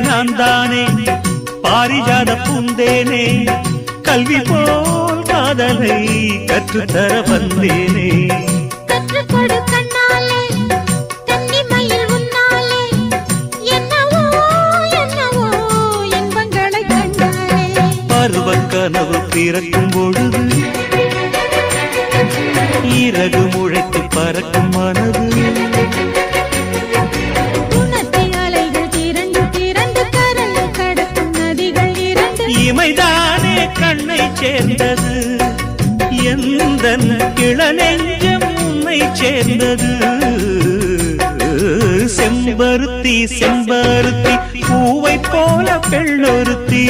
நான் தானே பாரிஜாத பூந்தேனே கல்வி போல் காதலை கற்றுத்தர வந்தேனே கற்றுக்கொடு கண்ணாலே கன்னிமயில் உன்னாலே என்னவோ என்னவோ இன்பங்களை கண்டாலே பருவ கனவு பிறக்கும் பொழுது இறகு முளைத்து பறக்கும் மனது இமைதானே கண்ணை சேர்ந்தது எந்த இளநெஞ்சம் உன்னை சேர்ந்தது செம்பருத்தி செம்பருத்தி பூவை போல பெண்ணொருத்தி